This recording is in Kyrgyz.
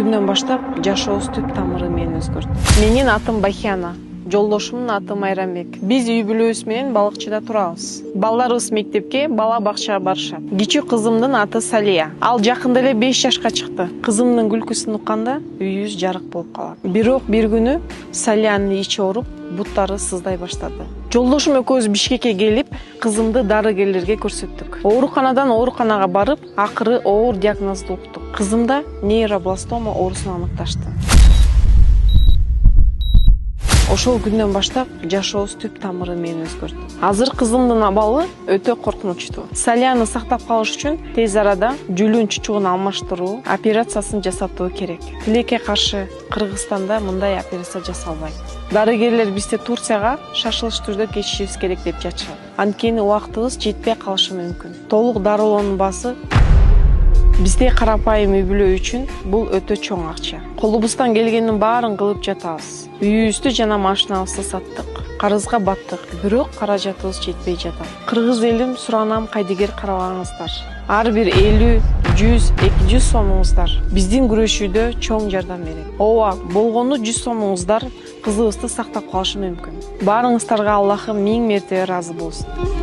күндөн баштап жашообуз түп тамыры менен өзгөрдү. Менин атым Бахияна, жолдошумдун аты Майрамбек. Биз үй бүлөбүз менен балыкчыда турабыз. Балдарыбыз мектепке, бала бакчага барышат. Кичүү кызымдын аты Салия. Ал жакында эле 5 жашка чыкты. Кызымдын күлкүсүн укканда үйүбүз жарык болуп калат. Бирок бир күнү Салиянын ичи ооруп, буттары сыздай баштады. Жолдошум экөөбүз Бишкекке келип, кызымды дарыгерлерге көрсөттүк. Ооруканадан ооруканага барып, акыры оор диагнозду уктук. Кызымда нейробластома оорусун аныкташты. Ошол күндөн баштап жашообуз түп тамыры менен өзгөрдү. Азыр кызымдын абалы өтө коркунучтуу. Салияны сактап калыш үчүн тез арада жүлүн чучугун алмаштыруу операциясын жасатуу керек. Тилекке каршы Кыргызстанда мындай операция жасалбайт. Дарыгерлер бизди Турцияга шашылыш түрдө кетишибиз керек деп жатышат. Анткени убактыбыз жетпей калышы мүмкүн. Толук дарылоонун баасы бизде карапайым үй бүлө үчүн бул өтө чоң акча. Колубуздан келгенин баарын кылып жатабыз. Үйүбүздү жана машинабызды саттык. Карызга баттык, бирок каражатыбыз жетпей жатат. Кыргыз элим, суранам, кайдыгер карабаңыздар. Ар бир 50, 100, 200 сомуңуздар биздин күрөшүүдө чоң жардам берет. Ооба, болгону 100 сомуңуздар кызыбызды сактап калышы мүмкүн. Баарыңыздарга Аллахым 1000 мертебе ыраазы болсун.